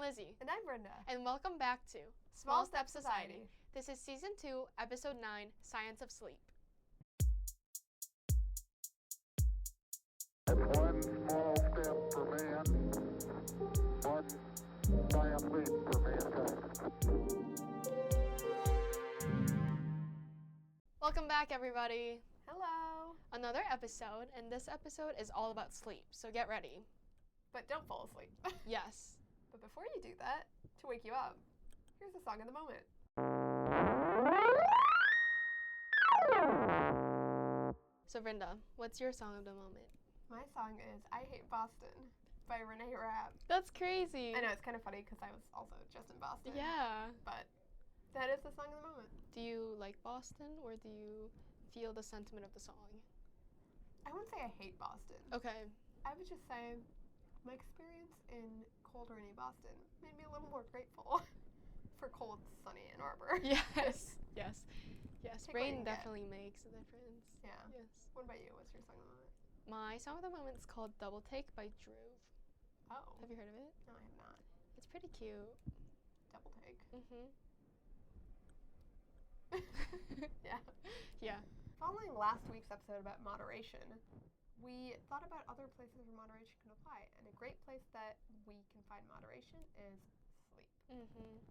Lizzie. And I'm Brenda. And welcome back to Small Step Society. This is Season 2, Episode 9, Science of Sleep. One small step for man, one giant leap for mankind. Welcome back, everybody. Hello. Another episode, and this episode is all about sleep, so get ready. But don't fall asleep. Yes. But before you do that, to wake you up, here's the song of the moment. So, Brenda, what's your song of the moment? My song is I Hate Boston by Renee Rapp. That's crazy. I know, it's kind of funny because I was also just in Boston. Yeah. But that is the song of the moment. Do you like Boston, or do you feel the sentiment of the song? I wouldn't say I hate Boston. Okay. I would just say my experience in cold, rainy Boston made me a little more grateful for cold, sunny Ann Arbor. Yes. Yes. Yes. Take what you Rain can get. definitely makes a difference. Yeah. Yes. What about you? What's your song of the moment? My song of the moment is called Double Take by Drew. Oh. Have you heard of it? No, I have not. It's pretty cute. Double take. Mm-hmm. Yeah. Yeah. Following last week's episode about moderation, we thought about other places where moderation can apply. And a great place that we can find moderation is sleep. Mm-hmm.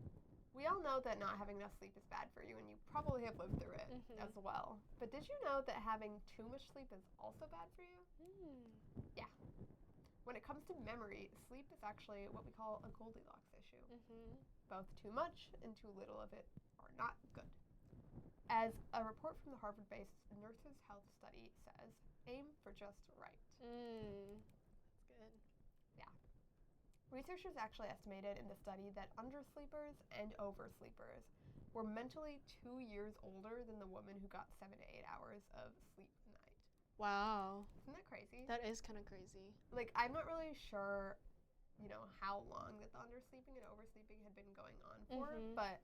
We all know that not having enough sleep is bad for you, and you probably have lived through it as well. But did you know that having too much sleep is also bad for you? Yeah. When it comes to memory, sleep is actually what we call a Goldilocks issue. Both too much and too little of it are not good. As a report from the Harvard-based Nurses Health Study says, aim for just right. That's good. Yeah. Researchers actually estimated in the study that undersleepers and oversleepers were mentally 2 years older than the woman who got 7 to 8 hours of sleep a night. Wow. Isn't that crazy? That is kind of crazy. Like, I'm not really sure, how long that the undersleeping and oversleeping had been going on for, but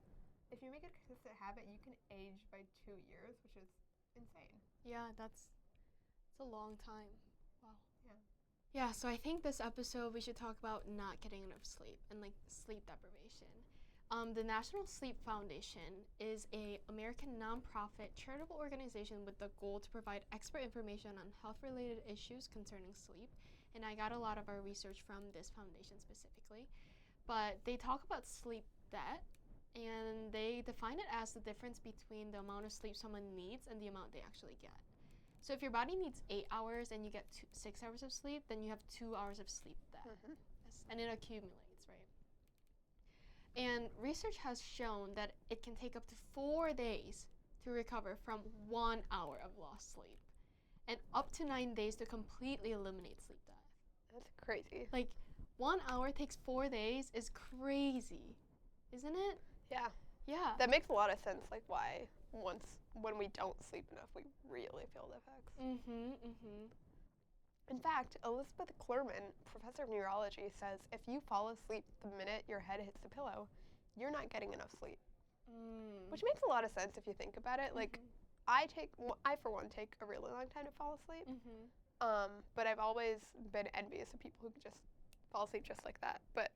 if you make it a consistent habit, you can age by 2 years, which is insane. Yeah, it's a long time. Wow. Yeah. Yeah, so I think this episode we should talk about not getting enough sleep and sleep deprivation. The National Sleep Foundation is a American nonprofit charitable organization with the goal to provide expert information on health-related issues concerning sleep. And I got a lot of our research from this foundation specifically. But they talk about sleep debt, and they define it as the difference between the amount of sleep someone needs and the amount they actually get. So if your body needs 8 hours and you get 6 hours of sleep, then you have 2 hours of sleep debt. Yes, and it accumulates, right? And research has shown that it can take up to 4 days to recover from 1 hour of lost sleep, and up to 9 days to completely eliminate sleep debt. That's crazy. 1 hour takes 4 days is crazy, isn't it? Yeah. Yeah. That makes a lot of sense, why when we don't sleep enough, we really feel the effects. In fact, Elizabeth Klerman, professor of neurology, says if you fall asleep the minute your head hits the pillow, you're not getting enough sleep. Which makes a lot of sense if you think about it. I for one take a really long time to fall asleep. But I've always been envious of people who can just fall asleep just like that. But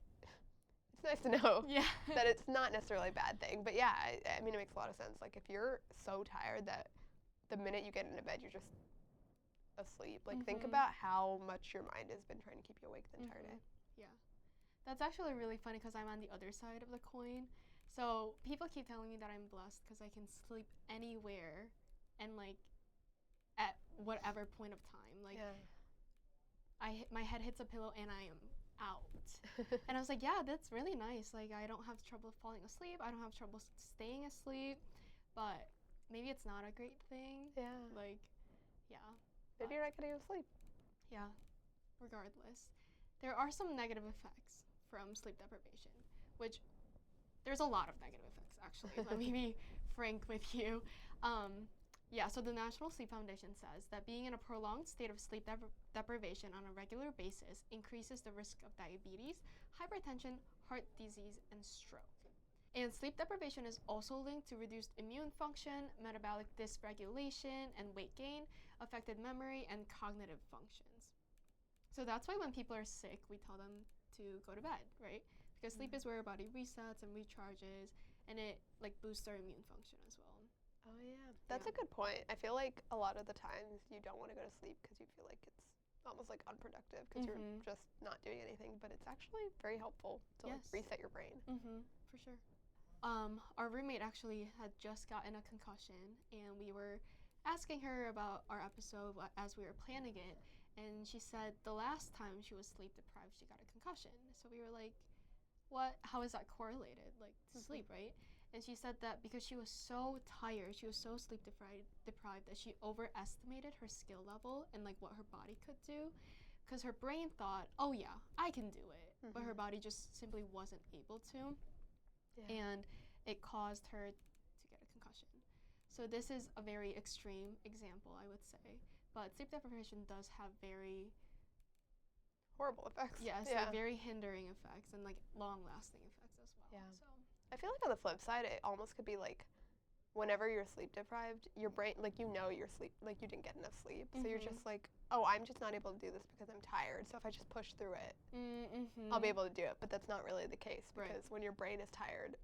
it's nice to know that it's not necessarily a bad thing. But yeah, I mean, it makes a lot of sense. If you're so tired that the minute you get into bed, you're just asleep. Think about how much your mind has been trying to keep you awake the entire day. Yeah. That's actually really funny because I'm on the other side of the coin. So people keep telling me that I'm blessed because I can sleep anywhere and at whatever point of time. My head hits a pillow and I am out. And I was like, yeah, that's really nice. I don't have trouble falling asleep. I don't have trouble staying asleep. But maybe it's not a great thing. Yeah. Yeah. Maybe you're not getting enough sleep. Yeah. Regardless, there are some negative effects from sleep deprivation, which there's a lot of negative effects, actually. Let me be frank with you. So the National Sleep Foundation says that being in a prolonged state of sleep deprivation on a regular basis increases the risk of diabetes, hypertension, heart disease, and stroke. And sleep deprivation is also linked to reduced immune function, metabolic dysregulation, and weight gain, affected memory, and cognitive functions. So that's why when people are sick, we tell them to go to bed, right? because sleep is where our body resets and recharges, and it like boosts our immune function as well. Oh, yeah. That's a good point. I feel like a lot of the times you don't want to go to sleep because you feel like it's almost like unproductive because you're just not doing anything, but it's actually very helpful to like reset your brain. For sure. Our roommate actually had just gotten a concussion, and we were asking her about our episode as we were planning it, and she said the last time she was sleep deprived, she got a concussion. So we were like, what? How is that correlated? Like to sleep, right? And she said that because she was so tired, she was so sleep deprived that she overestimated her skill level and like what her body could do, because her brain thought, oh yeah, I can do it, but her body just simply wasn't able to, and it caused her to get a concussion. So this is a very extreme example, I would say, but sleep deprivation does have very horrible effects. Yes, like very hindering effects and like long-lasting effects as well. Yeah. So I feel like on the flip side, it almost could be like whenever you're sleep deprived, your brain, like you didn't get enough sleep. So you're just like, oh, I'm just not able to do this because I'm tired. So if I just push through it, I'll be able to do it. But that's not really the case because when your brain is tired,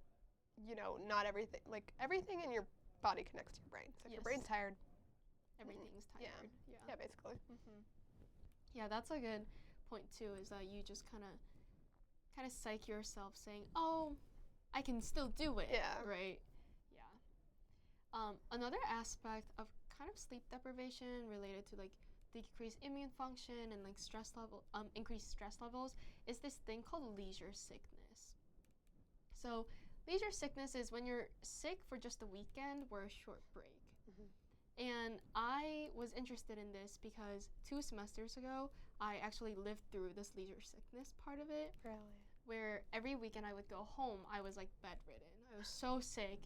you know, not everything, like everything in your body connects to your brain. So if your brain's tired, everything's tired. Yeah, basically. Yeah, that's a good point too, is that you just kind of psych yourself saying, oh, I can still do it. Yeah. Right? Yeah. Another aspect of kind of sleep deprivation related to like decreased immune function and like increased stress levels is this thing called leisure sickness. So leisure sickness is when you're sick for just a weekend or a short break. And I was interested in this because 2 semesters ago, I actually lived through this leisure sickness part of it. Really? Where every weekend I would go home, I was like bedridden. I was so sick.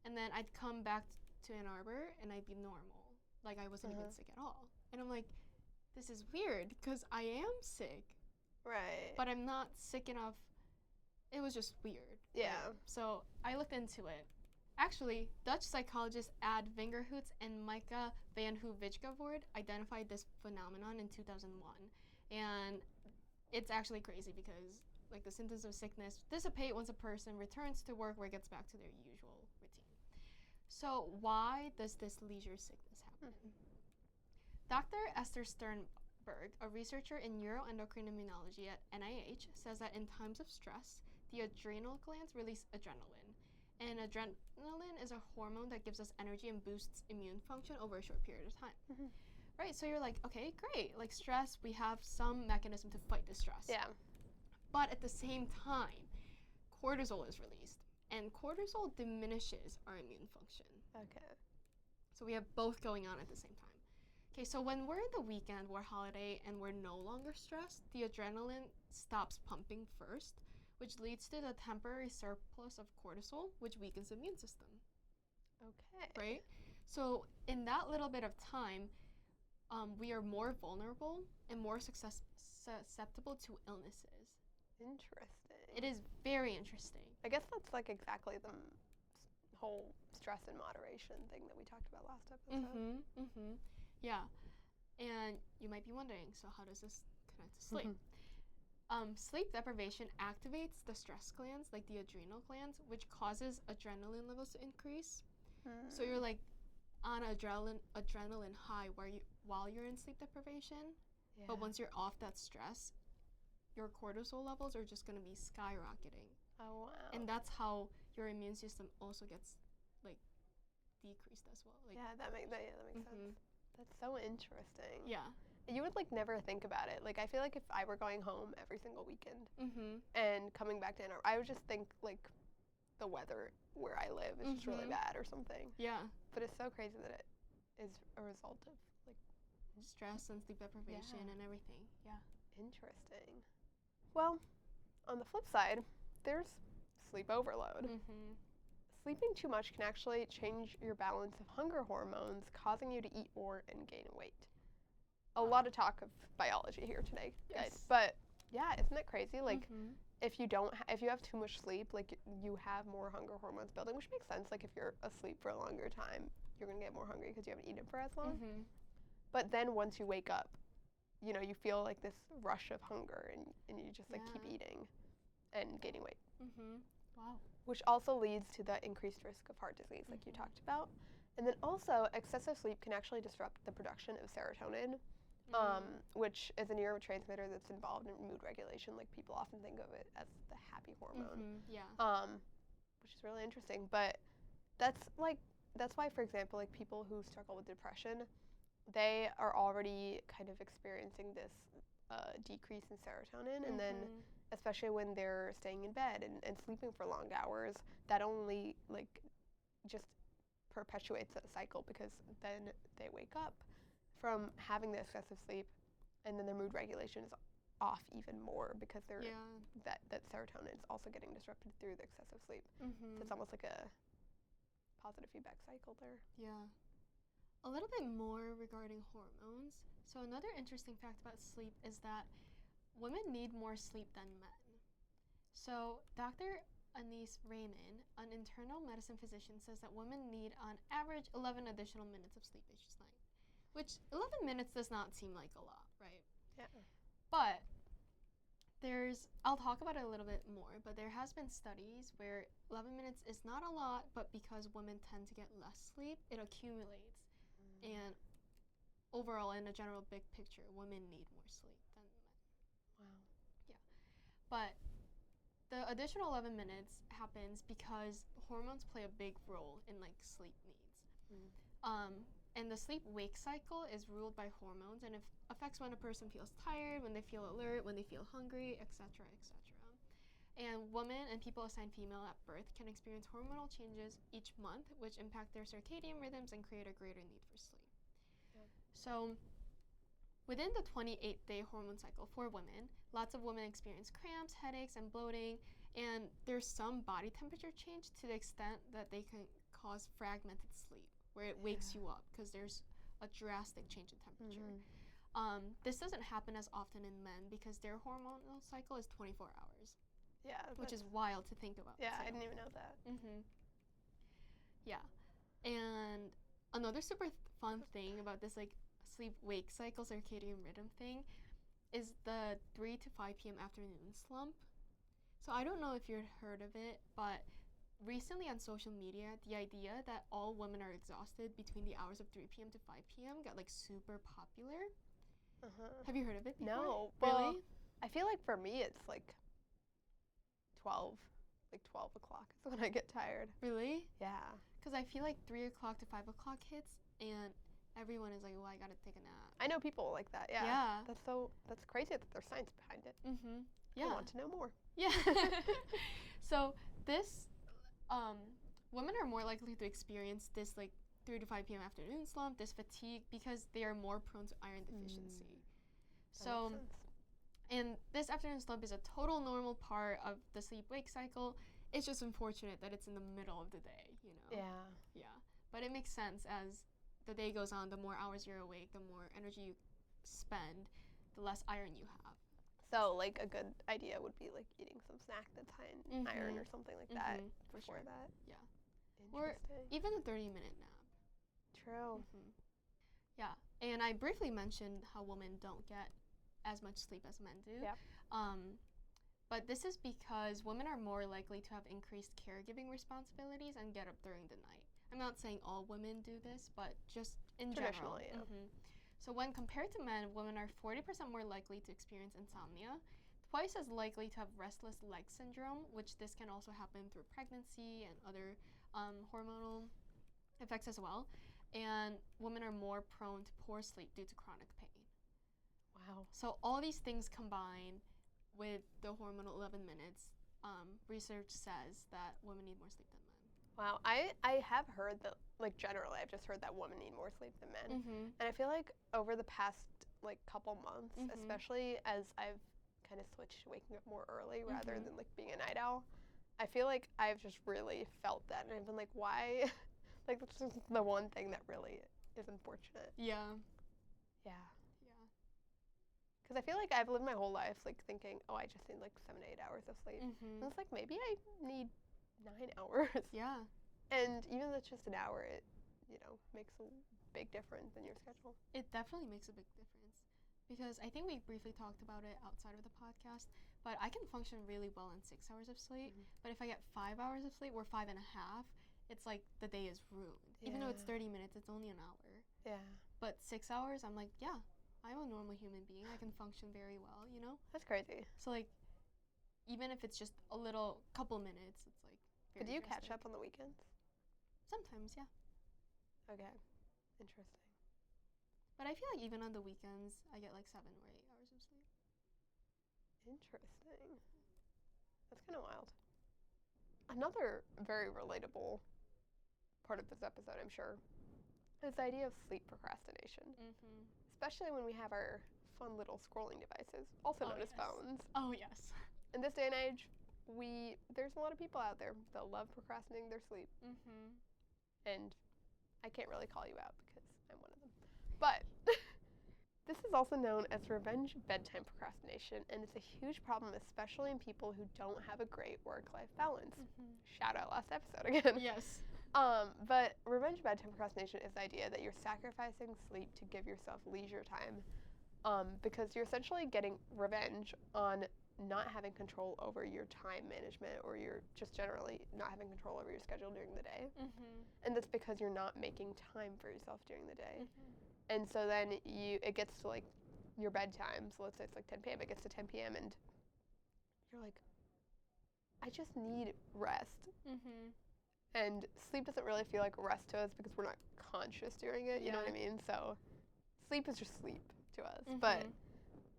And then I'd come back to Ann Arbor and I'd be normal. Like I wasn't even sick at all. And I'm like, this is weird because I am sick. Right. But I'm not sick enough. It was just weird. Yeah. Right? So I looked into it. Actually, Dutch psychologists Ad Vingerhoets and Micah van Hoevijkevoort identified this phenomenon in 2001. And it's actually crazy because like the symptoms of sickness dissipate once a person returns to work or gets back to their usual routine. So why does this leisure sickness happen? Dr. Esther Sternberg, a researcher in neuroendocrine immunology at NIH, says that in times of stress, the adrenal glands release adrenaline. And adrenaline is a hormone that gives us energy and boosts immune function over a short period of time. Right, so you're like, okay, great. Like stress, we have some mechanism to fight the stress. Yeah. But at the same time, cortisol is released. And cortisol diminishes our immune function. Okay. So we have both going on at the same time. Okay, so when we're in the weekend, we're holiday, and we're no longer stressed, the adrenaline stops pumping first, which leads to the temporary surplus of cortisol, which weakens the immune system. Okay. Right? So in that little bit of time, we are more vulnerable and more susceptible to illnesses. Interesting. It is very interesting. I guess that's like exactly the whole stress in moderation thing that we talked about last episode. Yeah. And you might be wondering, so how does this connect to sleep? Sleep deprivation activates the stress glands, like the adrenal glands, which causes adrenaline levels to increase. So you're like on adrenaline high while you're in sleep deprivation. Yeah. But once you're off that stress, your cortisol levels are just going to be skyrocketing. Oh, wow. And that's how your immune system also gets like decreased as well. Like, that makes sense. That's so interesting. Yeah. You would like never think about it. Like I feel like if I were going home every single weekend and coming back to Ann Arbor, I would just think like the weather where I live is just really bad or something. Yeah. But it's so crazy that it is a result of like stress and sleep deprivation and everything. Yeah. Interesting. Well, on the flip side, there's sleep overload. Sleeping too much can actually change your balance of hunger hormones, causing you to eat more and gain weight. A lot of talk of biology here today, guys. But yeah, isn't that crazy? Like, if you have too much sleep, like you have more hunger hormones building, which makes sense. Like if you're asleep for a longer time, you're gonna get more hungry because you haven't eaten for as long. But then once you wake up, you know, you feel like this rush of hunger and you just like keep eating. and gaining weight, Wow. which also leads to the increased risk of heart disease, like you talked about. And then also, excessive sleep can actually disrupt the production of serotonin, which is a neurotransmitter that's involved in mood regulation. Like, people often think of it as the happy hormone, Yeah. which is really interesting. But that's why, for example, like, people who struggle with depression, they are already kind of experiencing this decrease in serotonin, and then especially when they're staying in bed and sleeping for long hours, that only like just perpetuates that cycle, because then they wake up from having the excessive sleep, and then their mood regulation is off even more, because they're that serotonin is also getting disrupted through the excessive sleep. So it's almost like a positive feedback cycle there. Yeah. A little bit more regarding hormones. So another interesting fact about sleep is that women need more sleep than men. So Dr. Anise Raymond, an internal medicine physician, says that women need on average 11 additional minutes of sleep each night, which 11 minutes does not seem like a lot, right? Yeah. But I'll talk about it a little bit more, but there has been studies where 11 minutes is not a lot, but because women tend to get less sleep, it accumulates. And overall, in a general big picture, women need more sleep than men. Wow. Yeah. But the additional 11 minutes happens because hormones play a big role in like sleep needs. And the sleep-wake cycle is ruled by hormones, and it affects when a person feels tired, when they feel alert, when they feel hungry, etc., etc. And women and people assigned female at birth can experience hormonal changes each month, which impact their circadian rhythms and create a greater need for sleep. Yeah. So within the 28-day hormone cycle for women, lots of women experience cramps, headaches, and bloating, and there's some body temperature change to the extent that they can cause fragmented sleep, where it wakes you up because there's a drastic change in temperature. This doesn't happen as often in men because their hormonal cycle is 24 hours. Yeah. Which is wild to think about. Yeah, too. I didn't even know that. Yeah. And another super fun thing about this like sleep-wake cycle circadian rhythm thing is the 3 to 5 p.m. afternoon slump. So I don't know if you've heard of it, but recently on social media, the idea that all women are exhausted between the hours of 3 p.m. to 5 p.m. got like super popular. Have you heard of it before? No. Well, Really? I feel like for me it's like 12 o'clock is when I get tired. Really? Yeah. Because I feel like 3 o'clock to 5 o'clock hits, and everyone is like, well, I gotta take a nap. I know people like that. Yeah. Yeah. That's crazy that there's science behind it. Yeah. I want to know more. Yeah. So this, women are more likely to experience this like 3 to 5 p.m. afternoon slump, this fatigue, because they are more prone to iron deficiency. So, That makes sense. and this afternoon slump is a total normal part of the sleep-wake cycle. It's just unfortunate that it's in the middle of the day, you know? Yeah. Yeah. But it makes sense as the day goes on, the more hours you're awake, the more energy you spend, the less iron you have. So, like, a good idea would be, like, eating some snack that's high in iron or something like that For before sure. that. Yeah. Or Interesting. even a 30-minute nap. True. Yeah. And I briefly mentioned how women don't get as much sleep as men do. Yeah. But this is because women are more likely to have increased caregiving responsibilities and get up during the night. I'm not saying all women do this, but just in general. Traditionally, yeah. So when compared to men, women are 40% more likely to experience insomnia, twice as likely to have restless leg syndrome, which this can also happen through pregnancy and other hormonal effects as well. And women are more prone to poor sleep due to chronic pain. Wow. So all these things combined with the hormonal 11 minutes, research says that women need more sleep than men. Wow. I have heard that, like, generally, I've just heard that women need more sleep than men. And I feel like over the past, like, couple months, especially as I've kind of switched to waking up more early rather than, like, being a night owl, I feel like I've just really felt that. And I've been like, why? Like, that's just the one thing that really is unfortunate. Yeah. Yeah. Yeah. Because I feel like I've lived my whole life, like, thinking, oh, I just need, like, 7 to 8 hours of sleep. And it's like, maybe I need 9 hours. Yeah. And even if it's just an hour, it, you know, makes a big difference in your schedule. It definitely makes a big difference. Because I think we briefly talked about it outside of the podcast, but I can function really well on 6 hours of sleep. Mhm. But if I get 5 hours of sleep or 5.5, it's like the day is ruined. Even though it's Yeah. 30 minutes, it's only an hour. Yeah. But 6 hours, I'm like, yeah, I'm a normal human being. I can function very well, you know? That's crazy. So, like, even if it's just a little couple minutes, it's like But very do you catch drastic. up on the weekends? Sometimes, yeah. Okay. Interesting. But I feel like even on the weekends, I get like 7 or 8 hours of sleep. Interesting. That's kind of wild. Another very relatable part of this episode, I'm sure, is the idea of sleep procrastination, Mm-hmm. especially when we have our fun little scrolling devices, also known as yes. phones. Oh, yes. In this day and age, there's a lot of people out there that love procrastinating their sleep, Mm-hmm. and I can't really call you out because I'm one of them. But this is also known as revenge bedtime procrastination, and it's a huge problem, especially in people who don't have a great work-life balance. Mm-hmm. Shout out last episode again. Yes. But revenge bedtime procrastination is the idea that you're sacrificing sleep to give yourself leisure time, because you're essentially getting revenge on not having control over your time management, or you're just generally not having control over your schedule during the day. Mm-hmm. And that's because you're not making time for yourself during the day. Mm-hmm. And so then it gets to like your bedtime. So let's say it's like 10 p.m. It gets to 10 p.m. and you're like, I just need rest. Mm-hmm. And sleep doesn't really feel like rest to us because we're not conscious during it. You know what I mean? So sleep is just sleep to us. But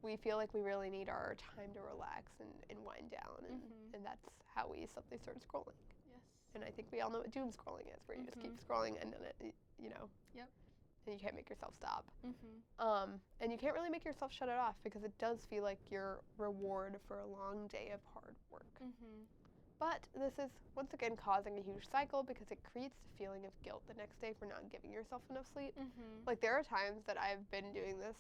we feel like we really need our time to relax and wind down. And that's how we suddenly start scrolling. Yes. And I think we all know what doom scrolling is, where you just keep scrolling and then it, Yep. and you can't make yourself stop. Mm-hmm. And you can't really make yourself shut it off because it does feel like your reward for a long day of hard work. Mm-hmm. But this is, once again, causing a huge cycle because it creates the feeling of guilt the next day for not giving yourself enough sleep. Mm-hmm. Like, there are times that I've been doing this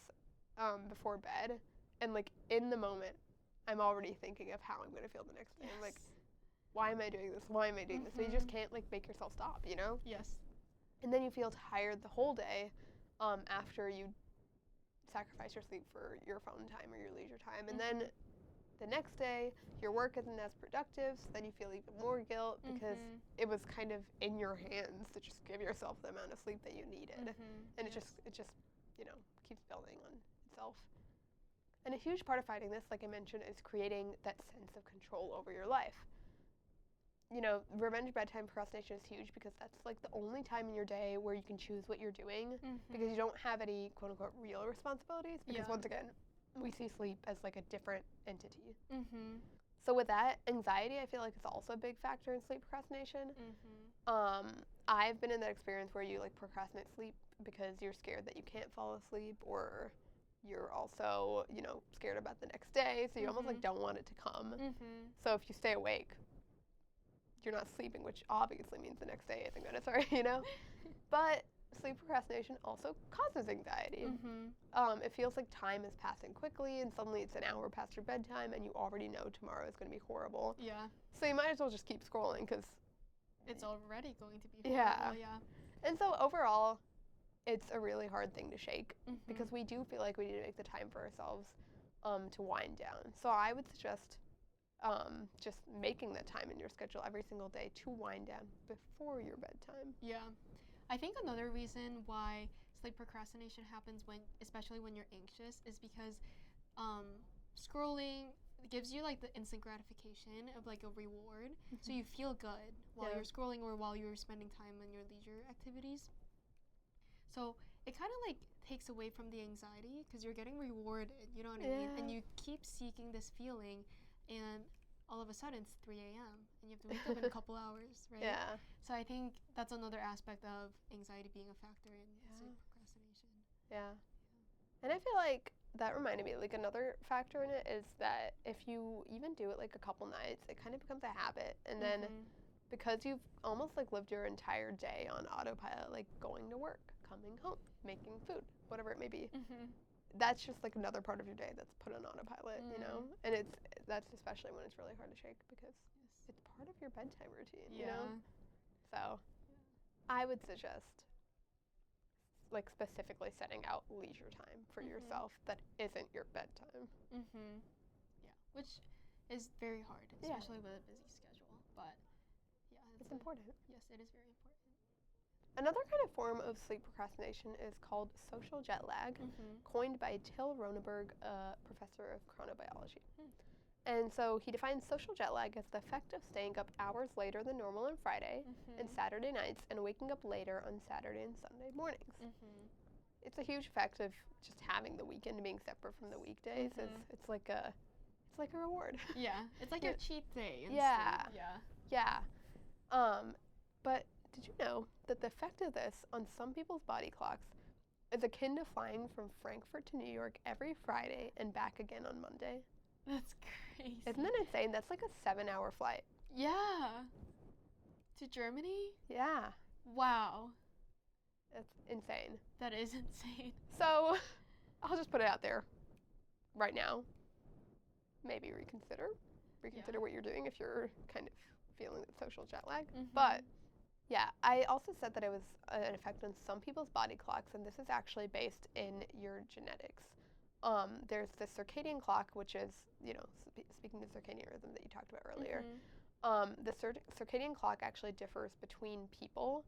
before bed, and, like, in the moment, I'm already thinking of how I'm going to feel the next day. I'm like, why am I doing this? Why am I doing this? But you just can't, like, make yourself stop, you know? Yes. And then you feel tired the whole day after you sacrifice your sleep for your phone time or your leisure time. And then the next day, your work isn't as productive, so then you feel even more guilt because it was kind of in your hands to just give yourself the amount of sleep that you needed. And it just, keeps building on itself. And a huge part of fighting this, like I mentioned, is creating that sense of control over your life. Revenge bedtime procrastination is huge because that's like the only time in your day where you can choose what you're doing because you don't have any quote unquote real responsibilities because once again, we see sleep as like a different entity. So with that, anxiety I feel like is also a big factor in sleep procrastination. I've been in that experience where you like procrastinate sleep because you're scared that you can't fall asleep, or you're also, scared about the next day, so you almost like don't want it to come. So if you stay awake, you're not sleeping, which obviously means the next day isn't gonna start, But sleep procrastination also causes anxiety. It feels like time is passing quickly, and suddenly it's an hour past your bedtime, and you already know tomorrow is gonna be horrible. Yeah. So you might as well just keep scrolling because it's already going to be horrible. Yeah. And so overall, it's a really hard thing to shake because we do feel like we need to make the time for ourselves to wind down. So I would suggest just making that time in your schedule every single day to wind down before your bedtime. Yeah. I think another reason why sleep procrastination happens especially when you're anxious, is because scrolling gives you like the instant gratification of like a reward. So you feel good while you're scrolling or while you're spending time on your leisure activities. So it kind of like takes away from the anxiety because you're getting rewarded, you know what I mean? And you keep seeking this feeling, and all of a sudden it's 3 a.m. and you have to wake up in a couple hours, right? Yeah. So I think that's another aspect of anxiety being a factor in sleep procrastination. Yeah. And I feel like that reminded me, like another factor in it is that if you even do it like a couple nights, it kind of becomes a habit. And then because you've almost like lived your entire day on autopilot, like going to work, coming home, making food, whatever it may be, that's just like another part of your day that's put on autopilot, And that's especially when it's really hard to shake because it's part of your bedtime routine, you know? So I would suggest like specifically setting out leisure time for yourself that isn't your bedtime. Yeah, which is very hard, Yeah. especially with a busy schedule. But yeah, It's important. Yes, it is very important. Another kind of form of sleep procrastination is called social jet lag, coined by Till Roneberg, a professor of chronobiology. And so he defines social jet lag as the effect of staying up hours later than normal on Friday and Saturday nights and waking up later on Saturday and Sunday mornings. It's a huge effect of just having the weekend being separate from the weekdays. It's like a reward. Yeah, it's like your cheat day. Yeah. Sleep. Yeah. Yeah. But did you know that the effect of this on some people's body clocks is akin to flying from Frankfurt to New York every Friday and back again on Monday? That's crazy. Isn't that insane? That's like a 7-hour flight. Yeah. To Germany? Yeah. Wow. That's insane. That is insane. So, I'll just put it out there right now. Maybe reconsider what you're doing if you're kind of feeling that social jet lag. But yeah, I also said that it was an effect on some people's body clocks, and this is actually based in your genetics. There's the circadian clock, which is, speaking of circadian rhythm that you talked about earlier. The circadian clock actually differs between people.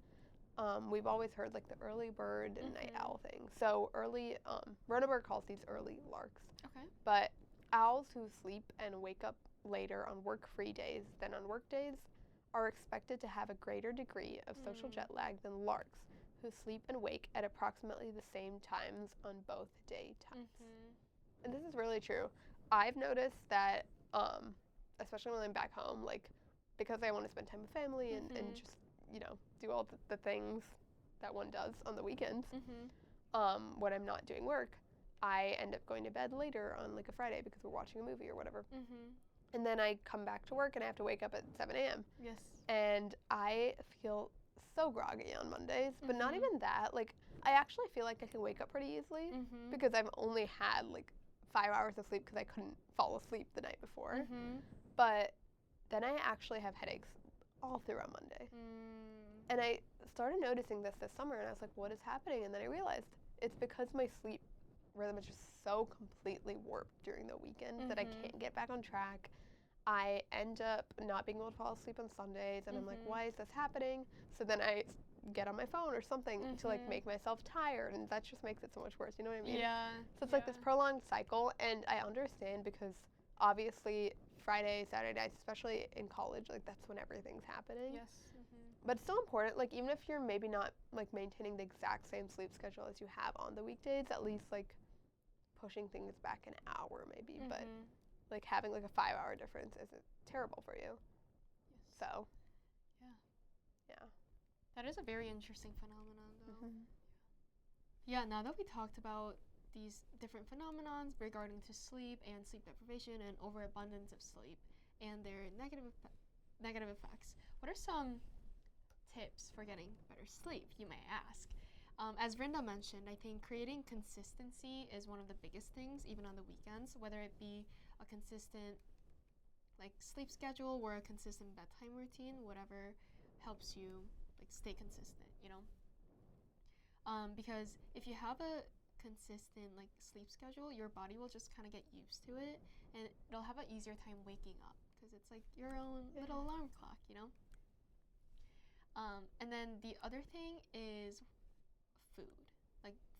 We've always heard like the early bird and night owl thing. So Roneberg calls these early larks. Okay. But owls who sleep and wake up later on work-free days than on work days are expected to have a greater degree of social jet lag than larks, who sleep and wake at approximately the same times on both day times. And this is really true. I've noticed that, especially when I'm back home, like, because I want to spend time with family and just, do all the things that one does on the weekends, when I'm not doing work, I end up going to bed later on, like, a Friday because we're watching a movie or whatever. And then I come back to work and I have to wake up at 7 a.m. Yes. And I feel so groggy on Mondays, but not even that. Like, I actually feel like I can wake up pretty easily because I've only had like 5 hours of sleep because I couldn't fall asleep the night before. But then I actually have headaches all throughout Monday. And I started noticing this summer, and I was like, what is happening? And then I realized it's because my sleep rhythm is just so completely warped during the weekend that I can't get back on track. I end up not being able to fall asleep on Sundays, and I'm like, why is this happening? So then I get on my phone or something to like make myself tired, and that just makes it so much worse. You know what I mean? Yeah. So it's like this prolonged cycle, and I understand because obviously Friday, Saturday nights, especially in college, like that's when everything's happening. Yes. But it's still important, like even if you're maybe not like maintaining the exact same sleep schedule as you have on the weekdays, at least like pushing things back an hour maybe, but like having like a 5-hour difference isn't terrible for you. Yes. So. Yeah. That is a very interesting phenomenon, though. Yeah, now that we talked about these different phenomenons regarding to sleep and sleep deprivation and overabundance of sleep and their negative effects, what are some tips for getting better sleep, you may ask? As Rinda mentioned, I think creating consistency is one of the biggest things, even on the weekends, whether it be a consistent like sleep schedule or a consistent bedtime routine, whatever helps you like stay consistent, because if you have a consistent like sleep schedule, your body will just kind of get used to it, and it'll have an easier time waking up because it's like your own little alarm clock, and then the other thing is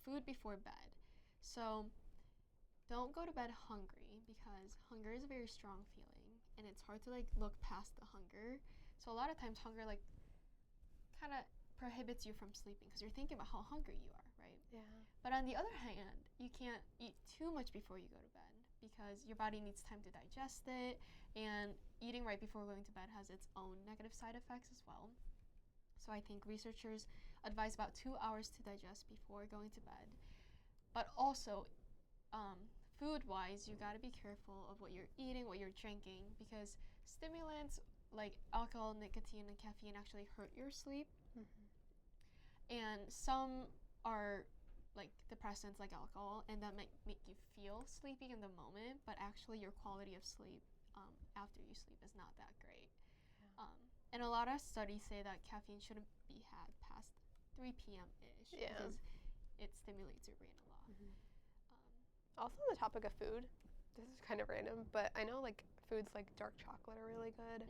food before bed. So don't go to bed hungry, because hunger is a very strong feeling, and it's hard to like look past the hunger. So a lot of times hunger like kind of prohibits you from sleeping because you're thinking about how hungry you are, right? Yeah. But on the other hand, you can't eat too much before you go to bed because your body needs time to digest it, and eating right before going to bed has its own negative side effects as well. So I think researchers advise about 2 hours to digest before going to bed. But also, food-wise, you gotta be careful of what you're eating, what you're drinking, because stimulants like alcohol, nicotine, and caffeine actually hurt your sleep. And some are like depressants like alcohol, and that might make you feel sleepy in the moment, but actually your quality of sleep after you sleep is not that great. And a lot of studies say that caffeine shouldn't be had past 3 p.m.-ish because it stimulates your brain a lot. Also on the topic of food, this is kind of random, but I know like foods like dark chocolate are really good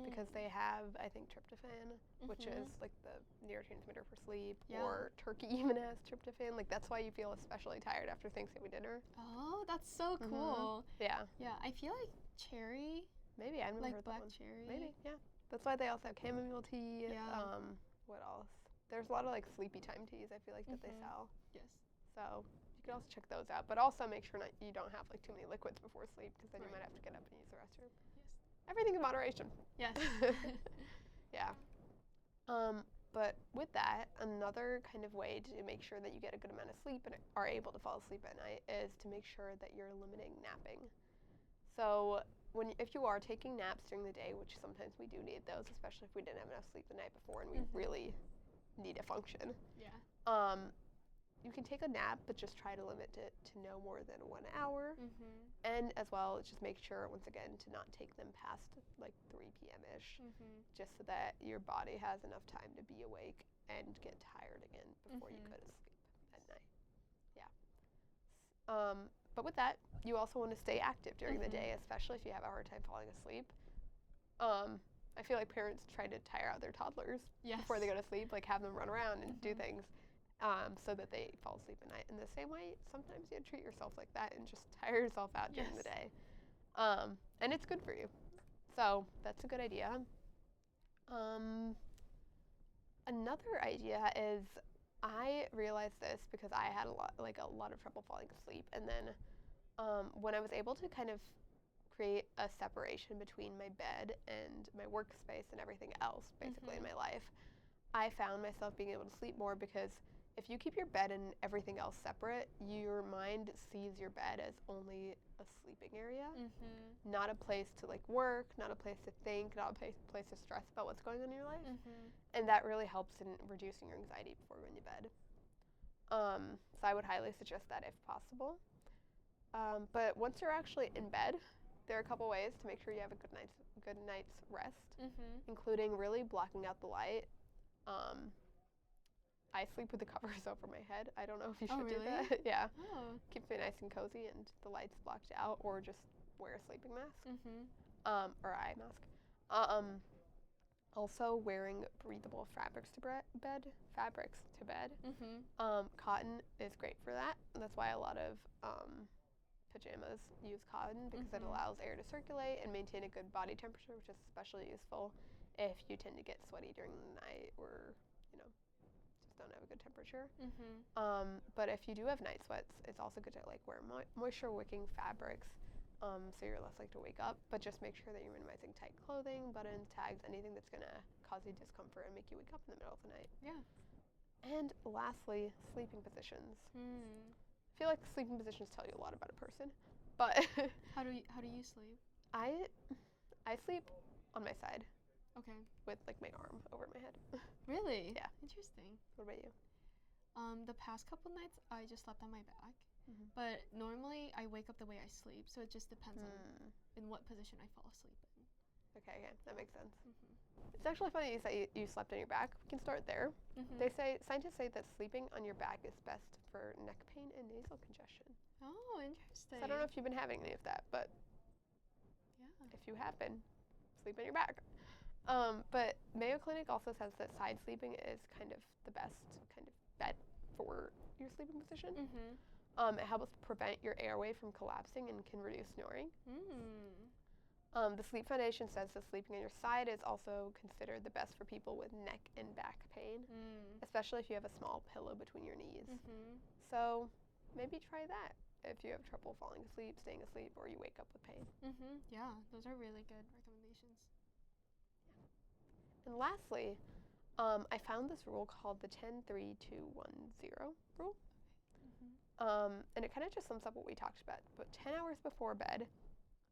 because they have, I think, tryptophan, which is like the neurotransmitter for sleep, or turkey even has tryptophan. Like that's why you feel especially tired after Thanksgiving dinner. Oh, that's so cool. Yeah. Yeah, I feel like cherry, Maybe, I've never like heard black that one. cherry. Maybe, yeah. That's why they also have chamomile tea. Yeah. What else? There's a lot of like sleepy time teas I feel like that they sell. Yes. So you can also check those out, but also make sure you don't have like too many liquids before sleep because then you might have to get up and use the restroom. Yes. Everything in moderation. Yes. Yeah. But with that, another kind of way to make sure that you get a good amount of sleep and are able to fall asleep at night is to make sure that you're limiting napping. So if you are taking naps during the day, which sometimes we do need those, especially if we didn't have enough sleep the night before and we really need to function. Yeah. You can take a nap, but just try to limit it to no more than 1 hour. And as well, just make sure, once again, to not take them past like 3 p.m.-ish, just so that your body has enough time to be awake and get tired again before you go to sleep at night. Yeah. But with that, you also want to stay active during the day, especially if you have a hard time falling asleep. I feel like parents try to tire out their toddlers before they go to sleep, like have them run around and do things. So that they fall asleep at night. In the same way, sometimes you treat yourself like that and just tire yourself out during the day. And it's good for you. So that's a good idea. Another idea is, I realized this because I had a lot of trouble falling asleep. And then when I was able to kind of create a separation between my bed and my workspace and everything else, basically, in my life, I found myself being able to sleep more because if you keep your bed and everything else separate, your mind sees your bed as only a sleeping area, not a place to like work, not a place to think, not a place to stress about what's going on in your life. And that really helps in reducing your anxiety before going to bed. So I would highly suggest that if possible. But once you're actually in bed, there are a couple ways to make sure you have a good night's rest, including really blocking out the light. I sleep with the covers over my head. I don't know if you should do that. Yeah. Oh. Keeps me nice and cozy and the light's blocked out, or just wear a sleeping mask. Or eye mask. Also wearing breathable fabrics to bed. Cotton is great for that. That's why a lot of pajamas use cotton, because it allows air to circulate and maintain a good body temperature, which is especially useful if you tend to get sweaty during the night or don't have a good temperature. But if you do have night sweats, it's also good to like wear moisture wicking fabrics, so you're less likely to wake up. But just make sure that you're minimizing tight clothing, buttons, tags, anything that's gonna cause you discomfort and make you wake up in the middle of the night. Yeah. And lastly, sleeping positions. I feel like sleeping positions tell you a lot about a person. But how do you sleep? I sleep on my side. Okay. With like my arm over my head. Really? Yeah. Interesting. What about you? The past couple nights I just slept on my back, but normally I wake up the way I sleep, so it just depends on in what position I fall asleep in. Okay, that makes sense. It's actually funny you say you slept on your back. We can start there. Scientists say that sleeping on your back is best for neck pain and nasal congestion. Oh, interesting. So I don't know if you've been having any of that, but if you have been, sleep on your back. But Mayo Clinic also says that side sleeping is kind of the best kind of bed for your sleeping position. It helps prevent your airway from collapsing and can reduce snoring. The Sleep Foundation says that sleeping on your side is also considered the best for people with neck and back pain, especially if you have a small pillow between your knees. So maybe try that if you have trouble falling asleep, staying asleep, or you wake up with pain. Yeah, those are really good recommendations. And lastly, I found this rule called the 10-3-2-1-0 rule. And it kind of just sums up what we talked about. But 10 hours before bed,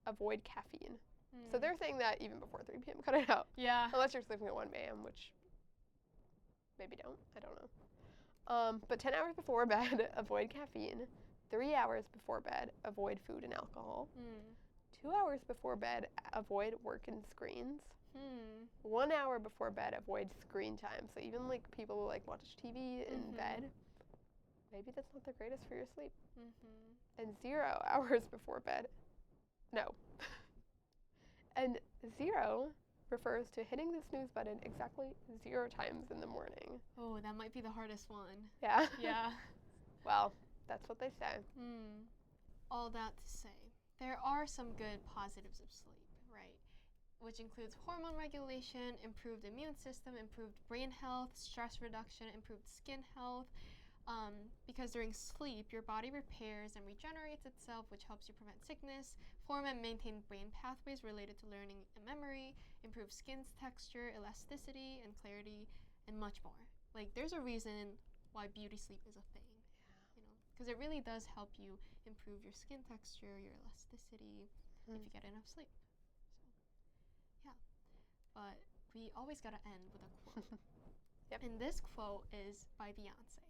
avoid caffeine. So they're saying that even before 3 p.m., cut it out. Yeah. Unless you're sleeping at 1 a.m., which maybe don't. I don't know. But 10 hours before bed, avoid caffeine. 3 hours before bed, avoid food and alcohol. 2 hours before bed, avoid work and screens. 1 hour before bed, avoid screen time. So even like people who like watch TV in bed, maybe that's not the greatest for your sleep. And 0 hours before bed, no. And 0 refers to hitting the snooze button exactly 0 times in the morning. Oh, that might be the hardest one. Yeah. Yeah. Well, that's what they say. All that to say, there are some good positives of sleep, right? Which includes hormone regulation, improved immune system, improved brain health, stress reduction, improved skin health. Because during sleep, your body repairs and regenerates itself, which helps you prevent sickness, form and maintain brain pathways related to learning and memory, improve skin's texture, elasticity, and clarity, and much more. Like, there's a reason why beauty sleep is a thing, you know, because it really does help you improve your skin texture, your elasticity, if you get enough sleep. So, yeah. But we always gotta end with a quote. Yep. And this quote is by Beyonce.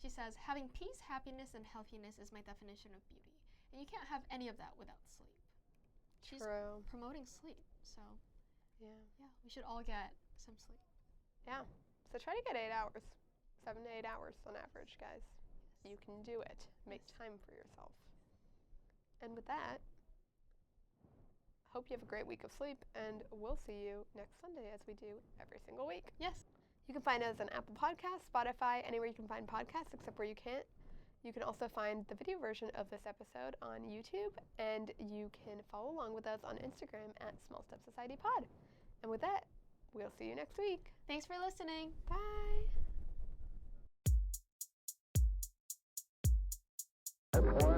She says, "Having peace, happiness, and healthiness is my definition of beauty." And you can't have any of that without sleep. She's True. promoting sleep. So, Yeah. yeah, we should all get some sleep. Yeah. So try to get 8 hours. 7 to 8 hours on average, guys. You can do it. Make time for yourself. And with that, hope you have a great week of sleep, and we'll see you next Sunday as we do every single week. Yes. You can find us on Apple Podcasts, Spotify, anywhere you can find podcasts except where you can't. You can also find the video version of this episode on YouTube, and you can follow along with us on Instagram at Small Step Society Pod. And with that, we'll see you next week. Thanks for listening. Bye. That's one